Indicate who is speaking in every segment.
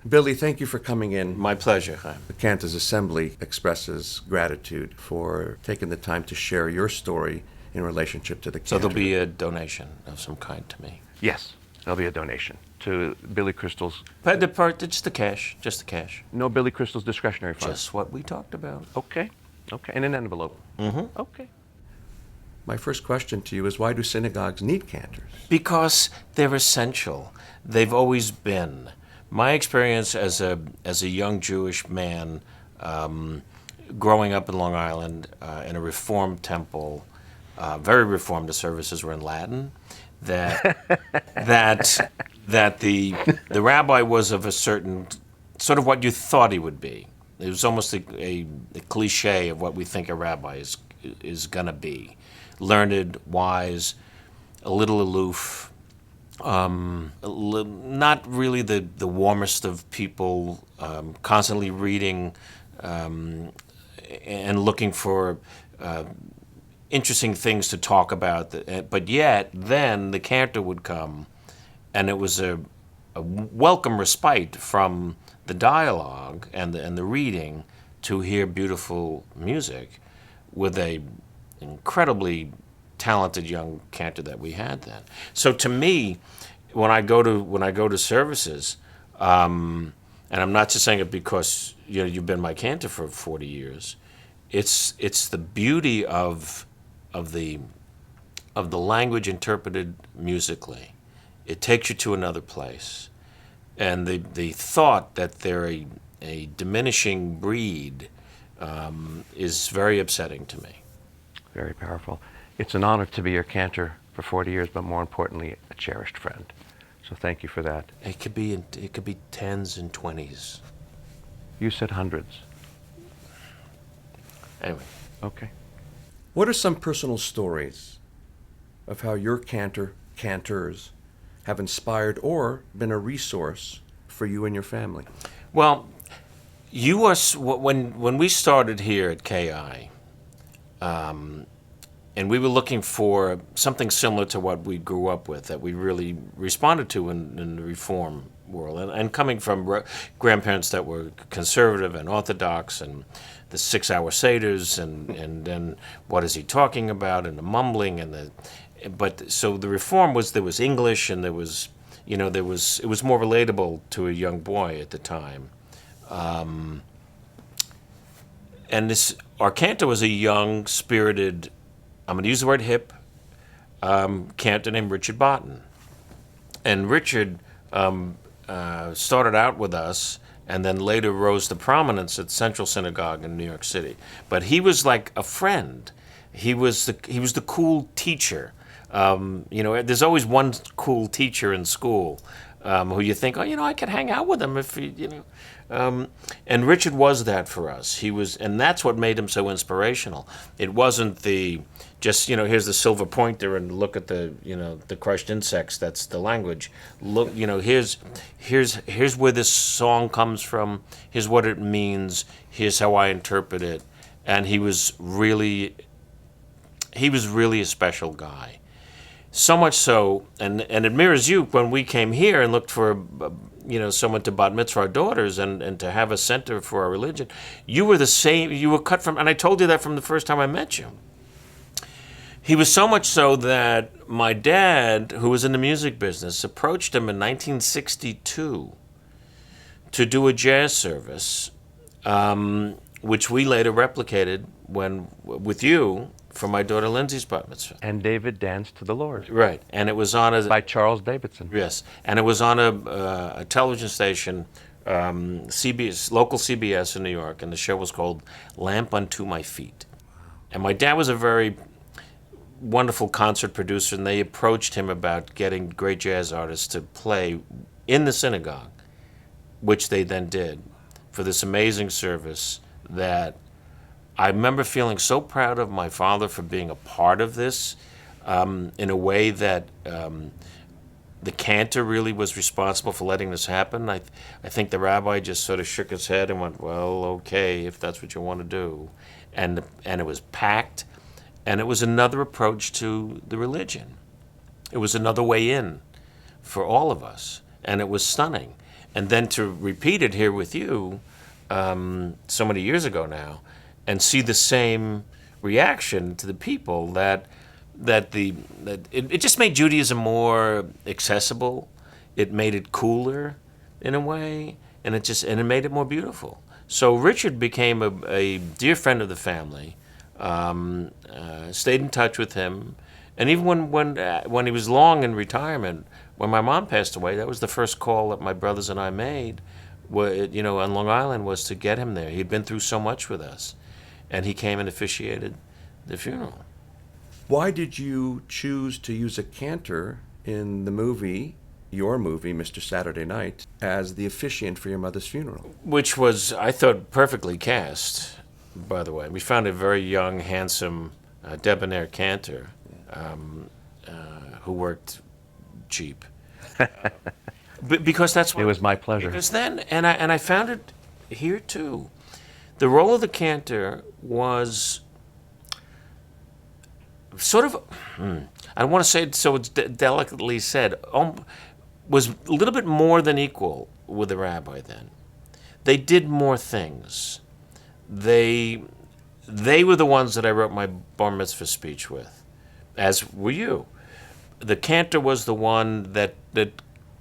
Speaker 1: Billy, thank you for coming in.
Speaker 2: My pleasure, Chaim.
Speaker 1: The Cantors Assembly expresses gratitude for taking the time to share your story in relationship to the Cantor.
Speaker 2: So there'll be a donation of some kind to me.
Speaker 3: Yes, there'll be a donation to Billy Crystal's.
Speaker 2: But just the cash, just the cash.
Speaker 3: No Billy Crystal's discretionary fund.
Speaker 2: Just what we talked about.
Speaker 3: Okay, in an envelope.
Speaker 2: Mm-hmm.
Speaker 3: Okay.
Speaker 1: My first question to you is, why do synagogues need cantors?
Speaker 2: Because they're essential. They've always been. My experience as a young Jewish man, growing up in Long Island in a Reformed temple, very Reformed. The services were in Latin. That the rabbi was of a certain sort of what you thought he would be. It was almost a cliche of what we think a rabbi is gonna be: learned, wise, a little aloof. Not really the warmest of people, constantly reading and looking for interesting things to talk about. But yet, then the cantor would come, and it was a welcome respite from the dialogue and the reading to hear beautiful music with a incredibly talented young cantor that we had then. So to me, when I go to services, and I'm not just saying it because you've been my cantor for 40 years, it's the beauty of the language interpreted musically. It takes you to another place, and the thought that they're a diminishing breed is very upsetting to me.
Speaker 3: Very powerful. It's an honor to be your cantor for 40 years, but more importantly, a cherished friend. So thank you for that.
Speaker 2: It could be tens and 20s.
Speaker 3: You said hundreds.
Speaker 2: Anyway.
Speaker 3: Okay.
Speaker 1: What are some personal stories of how your cantors have inspired or been a resource for you and your family?
Speaker 2: Well, you are when we started here at KI. And we were looking for something similar to what we grew up with, that we really responded to in the Reform world. And coming from grandparents that were conservative and Orthodox, and the 6-hour seders, and then what is he talking about, and the mumbling, so the Reform there was English, and it was more relatable to a young boy at the time. And our cantor was a young, spirited, I'm going to use the word hip, cantor named Richard Botten. And Richard started out with us and then later rose to prominence at Central Synagogue in New York City. But he was like a friend. He was the cool teacher. There's always one cool teacher in school who you think, I could hang out with him if and Richard was that for us. And that's what made him so inspirational. It wasn't here's the silver pointer and look at the crushed insects. That's the language. Look, here's where this song comes from. Here's what it means. Here's how I interpret it. And he was really a special guy. So much so, and it mirrors you when we came here and looked for someone to bat mitzvah our daughters and to have a center for our religion. You were the same. You were cut from, and I told you that from the first time I met you. He was so much so that my dad, who was in the music business, approached him in 1962 to do a jazz service, which we later replicated with you for my daughter Lindsay's bat mitzvah.
Speaker 3: And David danced to the Lord.
Speaker 2: Right, and it was on
Speaker 3: by Charles Davidson.
Speaker 2: Yes, and it was on a television station, CBS, local CBS in New York, and the show was called Lamp Unto My Feet. And my dad was a very wonderful concert producer, and they approached him about getting great jazz artists to play in the synagogue, which they then did for this amazing service that I remember feeling so proud of my father for being a part of this in a way that the cantor really was responsible for letting this happen. I think the rabbi just sort of shook his head and went, well, okay, if that's what you want to do. And it was packed, and it was another approach to the religion. It was another way in for all of us, and it was stunning. and then to repeat it here with you so many years ago now, and see the same reaction to the people that it just made Judaism more accessible. It made it cooler in a way, and it made it more beautiful. So Richard became a dear friend of the family. Stayed in touch with him, and even when he was long in retirement, when my mom passed away, that was the first call that my brothers and I made, on Long Island, was to get him there. He'd been through so much with us, and he came and officiated the funeral.
Speaker 1: Why did you choose to use a cantor in the movie, your movie, Mr. Saturday Night, as the officiant for your mother's funeral?
Speaker 2: Which was, I thought, perfectly cast, by the way. We found a very young, handsome, debonair cantor who worked cheap. Because that's what...
Speaker 3: It was my pleasure.
Speaker 2: Because then, and I found it here too, the role of the cantor was sort of, I don't want to say it so it's delicately said, was a little bit more than equal with the rabbi then. They did more things. They were the ones that I wrote my bar mitzvah speech with, as were you. The cantor was the one that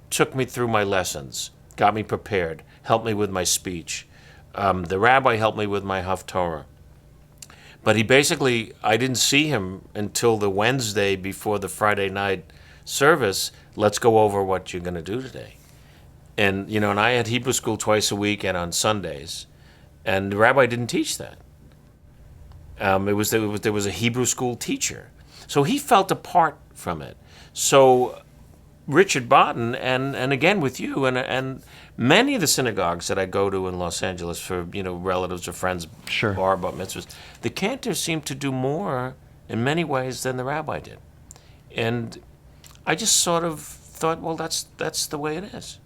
Speaker 2: took me through my lessons, got me prepared, helped me with my speech. The rabbi helped me with my haftorah. But I didn't see him until the Wednesday before the Friday night service. Let's go over what you're going to do today. And, and I had Hebrew school twice a week and on Sundays. And the rabbi didn't teach that. There was a Hebrew school teacher. So he felt apart from it. So Richard Botten, and again with you, and many of the synagogues that I go to in Los Angeles for, relatives or friends,
Speaker 3: Sure.
Speaker 2: bar mitzvahs, the cantor seemed to do more in many ways than the rabbi did. And I just sort of thought, well, that's the way it is.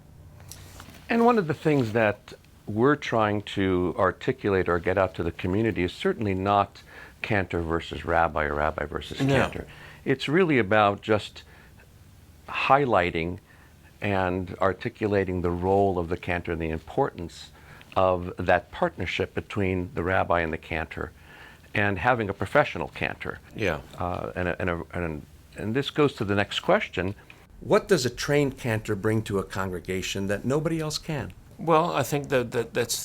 Speaker 3: And one of the things that we're trying to articulate or get out to the community is certainly not cantor versus rabbi or rabbi versus cantor. It's really about just highlighting and articulating the role of the cantor and the importance of that partnership between the rabbi and the cantor, and having a professional cantor.
Speaker 2: Yeah.
Speaker 3: And this goes to the next question.
Speaker 1: What does a trained cantor bring to a congregation that nobody else can?
Speaker 2: Well, I think that's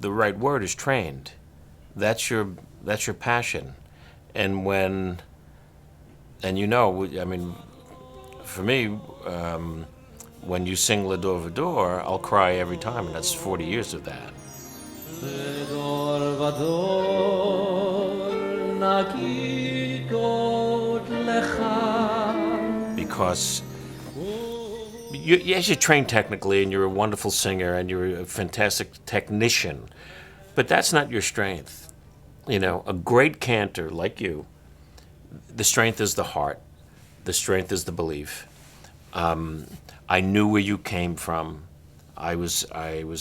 Speaker 2: the right word is trained. That's your passion, and for me, when you sing L'Dor V'Dor, I'll cry every time, and that's 40 years of that. Because yes, you're trained technically, and you're a wonderful singer, and you're a fantastic technician, but that's not your strength. A great cantor like you, the strength is the heart, the strength is the belief. I knew where you came from. I was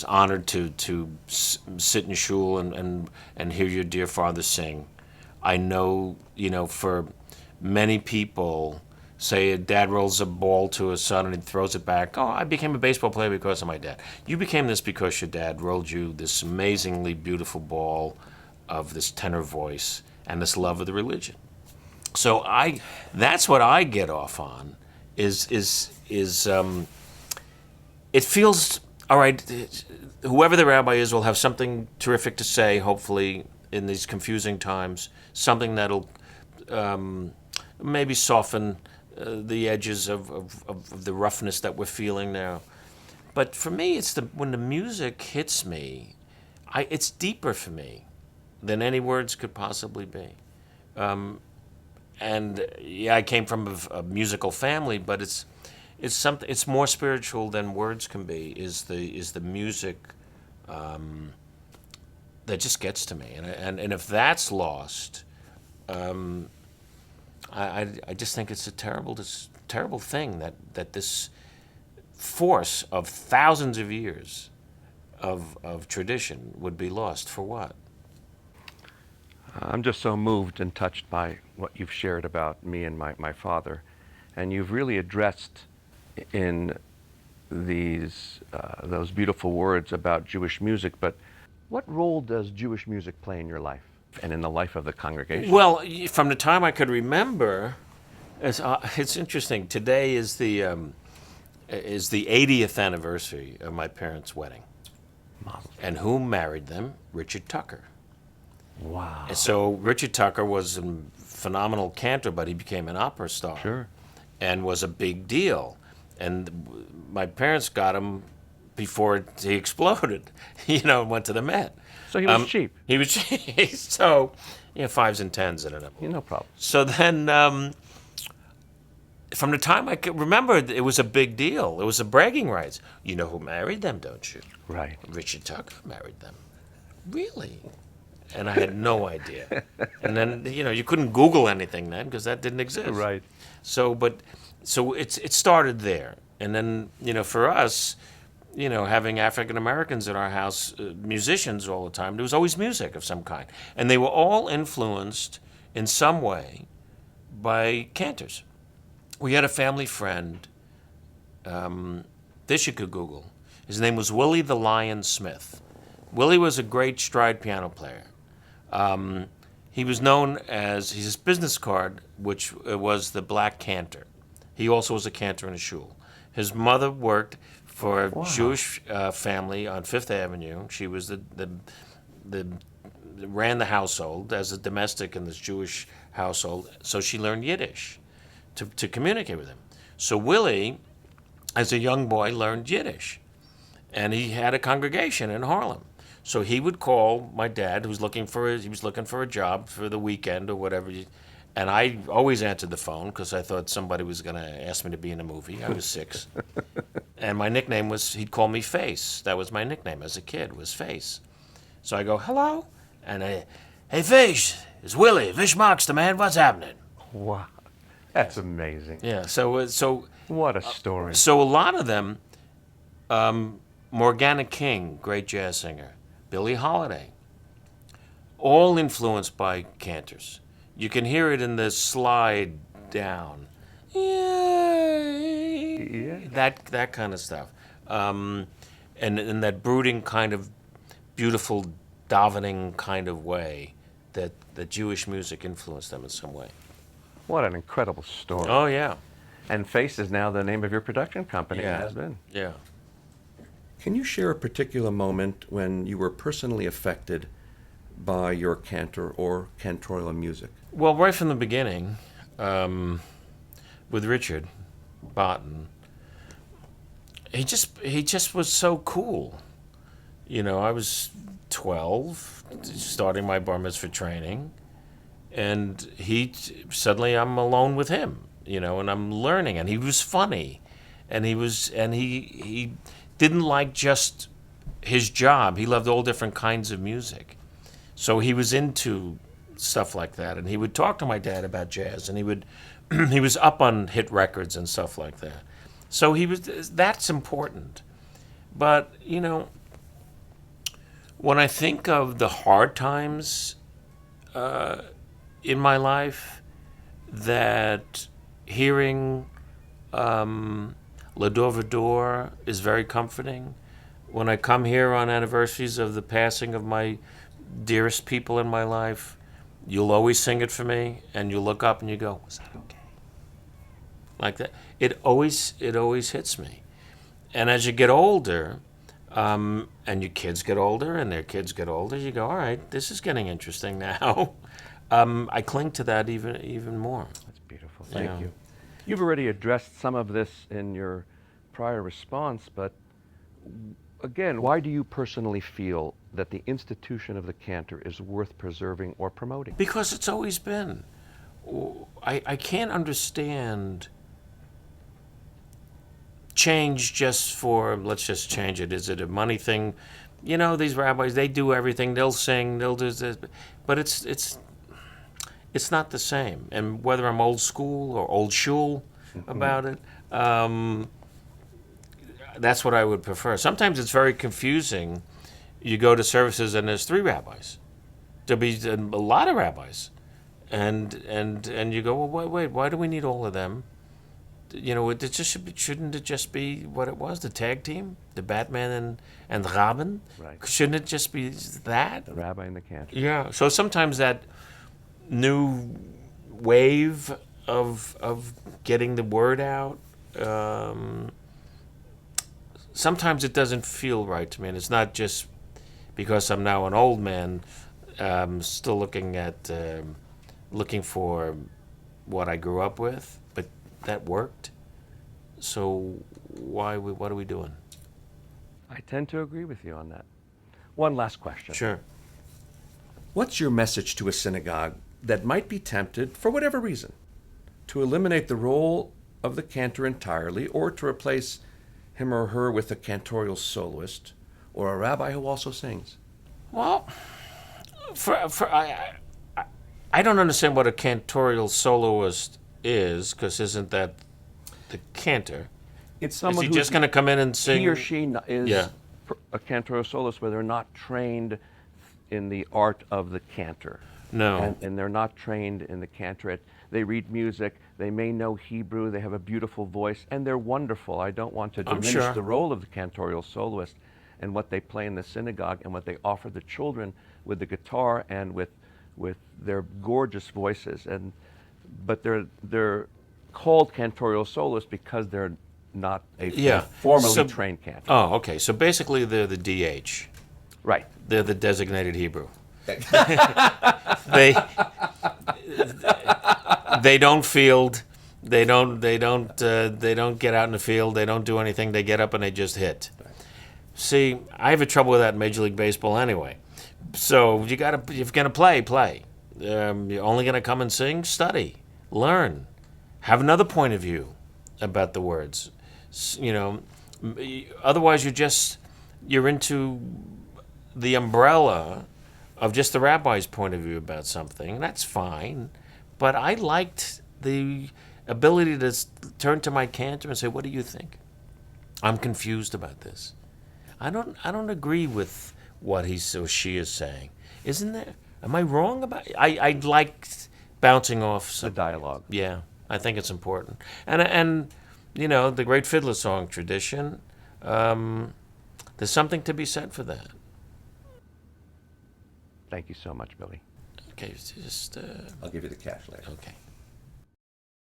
Speaker 2: honored to sit in shul and hear your dear father sing. I know, for many people, say a dad rolls a ball to his son and he throws it back. Oh, I became a baseball player because of my dad. You became this because your dad rolled you this amazingly beautiful ball of this tenor voice and this love of the religion. So that's what I get off on is it feels all right. Whoever the rabbi is will have something terrific to say, hopefully, in these confusing times, something that'll maybe soften the edges of the roughness that we're feeling now. But for me, it's when the music hits me, it's deeper for me than any words could possibly be. And yeah, I came from a musical family, but it's something. It's more spiritual than words can be. Is the music that just gets to me, and if that's lost, I just think it's a terrible thing that this force of thousands of years of tradition would be lost for what?
Speaker 3: I'm just so moved and touched by what you've shared about me and my father. And you've really addressed in those beautiful words about Jewish music, but what role does Jewish music play in your life and in the life of the congregation?
Speaker 2: Well, from the time I could remember, it's interesting. Today is the 80th anniversary of my parents' wedding. And who married them? Richard Tucker.
Speaker 3: Wow.
Speaker 2: And so Richard Tucker was a phenomenal cantor, but he became an opera star.
Speaker 3: Sure.
Speaker 2: And was a big deal. And my parents got him before he exploded, went to the Met.
Speaker 3: So he was cheap.
Speaker 2: He was cheap. So, fives and tens in it.
Speaker 3: No problem.
Speaker 2: So then, from the time I could remember, it was a big deal. It was a bragging rights. You know who married them, don't you?
Speaker 3: Right.
Speaker 2: Richard Tucker married them. Really? And I had no idea. And then, you couldn't Google anything then because that didn't exist.
Speaker 3: Right.
Speaker 2: So it started there. And then, for us, having African Americans in our house, musicians all the time, there was always music of some kind. And they were all influenced in some way by cantors. We had a family friend, this you could Google. His name was Willie the Lion Smith. Willie was a great stride piano player. He was known as, his business card, which was the Black Cantor. He also was a cantor in a shul. His mother worked for a Jewish family on Fifth Avenue. She was ran the household as a domestic in this Jewish household, so she learned Yiddish to communicate with him. So Willie, as a young boy, learned Yiddish, and he had a congregation in Harlem. So he would call my dad, who was looking for a job for the weekend or whatever, and I always answered the phone because I thought somebody was going to ask me to be in a movie. I was 6, and my nickname was, he'd call me Face. That was my nickname as a kid, was Face. So I go, hello, and hey Face, it's Willie, Vish Mox, the man. What's happening?
Speaker 3: Wow, that's amazing.
Speaker 2: Yeah. So
Speaker 3: What a story.
Speaker 2: So a lot of them, Morgana King, great jazz singer, Billie Holiday, all influenced by cantors. You can hear it in the slide down.
Speaker 3: Yeah.
Speaker 2: That kind of stuff. And in that brooding kind of beautiful davening kind of way that the Jewish music influenced them in some way.
Speaker 3: What an incredible story.
Speaker 2: Oh, yeah.
Speaker 3: And Face is now the name of your production company.
Speaker 2: Yeah.
Speaker 3: It has been.
Speaker 2: Yeah.
Speaker 1: Can you share a particular moment when you were personally affected by your cantor or cantorial music?
Speaker 2: Well, right from the beginning, with Richard Barton, he just was so cool. I was 12, starting my bar mitzvah training, and suddenly I'm alone with him, and I'm learning, and he was funny, and he didn't like just his job. He loved all different kinds of music. So he was into stuff like that, and he would talk to my dad about jazz, and he was up on hit records and stuff like that. So that's important. But, when I think of the hard times in my life, that hearing L'Ador V'Ador is very comforting. When I come here on anniversaries of the passing of my dearest people in my life, you'll always sing it for me, and you look up and you go, was that okay? Like that. It always hits me. And as you get older, and your kids get older, and their kids get older, you go, all right, this is getting interesting now. I cling to that even more.
Speaker 3: That's beautiful. Thank you. You've already addressed some of this in your prior response, but again, why do you personally feel that the institution of the cantor is worth preserving or promoting?
Speaker 2: Because it's always been. I can't understand change just for, let's just change it. Is it a money thing? These rabbis, they do everything. They'll sing, they'll do this. But it's not the same. And whether I'm old school or old shul about it, that's what I would prefer. Sometimes it's very confusing. You go to services and there's 3 rabbis. There'll be a lot of rabbis. And you go, well, wait, why do we need all of them? shouldn't it just be what it was, the tag team, the Batman and Robin?
Speaker 3: Right.
Speaker 2: Shouldn't it just be that?
Speaker 3: The rabbi and the cantor.
Speaker 2: Yeah. So sometimes that new wave of getting the word out, sometimes it doesn't feel right to me, and it's not just because I'm now an old man, still looking for what I grew up with, but that worked. So what are we doing?
Speaker 3: I tend to agree with you on that. One last question.
Speaker 2: Sure.
Speaker 1: What's your message to a synagogue that might be tempted, for whatever reason, to eliminate the role of the cantor entirely, or to replace him or her with a cantorial soloist or a rabbi who also sings?
Speaker 2: Well, I don't understand what a cantorial soloist is, because isn't that the cantor?
Speaker 3: It's
Speaker 2: Is
Speaker 3: someone
Speaker 2: he
Speaker 3: who's
Speaker 2: just going to come in and sing?
Speaker 3: he or she is
Speaker 2: Yeah.
Speaker 3: a cantorial soloist, but they're not trained in the art of the cantor.
Speaker 2: No.
Speaker 3: And they're not trained in the cantorate. They read music. They may know Hebrew. They have a beautiful voice, and they're wonderful. I don't want to
Speaker 2: I'm
Speaker 3: diminish
Speaker 2: sure.
Speaker 3: the role of the cantorial soloist and what they play in the synagogue and what they offer the children with the guitar and with their gorgeous voices. But they're called cantorial soloists because they're not a
Speaker 2: Yeah.
Speaker 3: formally
Speaker 2: So-
Speaker 3: trained cantor.
Speaker 2: Oh, okay. So basically, they're the DH.
Speaker 3: Right.
Speaker 2: They're the designated Hebrew. they they don't field. They don't get out in the field. They don't do anything. They get up and they just hit. See, I have a trouble with that in Major League Baseball anyway. So if you're gonna play. You're only gonna come and sing, study, learn, have another point of view about the words. Otherwise you're into the umbrella of just the rabbi's point of view about something. That's fine, but I liked the ability to turn to my cantor and say, "What do you think? I'm confused about this. I don't agree with what he or she is saying. Isn't there? Am I wrong about it?" I liked bouncing off
Speaker 3: The
Speaker 2: some
Speaker 3: dialogue.
Speaker 2: Yeah, I think it's important. And the great fiddler song tradition, there's something to be said for that.
Speaker 3: Thank you so much, Billy.
Speaker 2: Okay, just
Speaker 1: I'll give you the cash later.
Speaker 2: okay.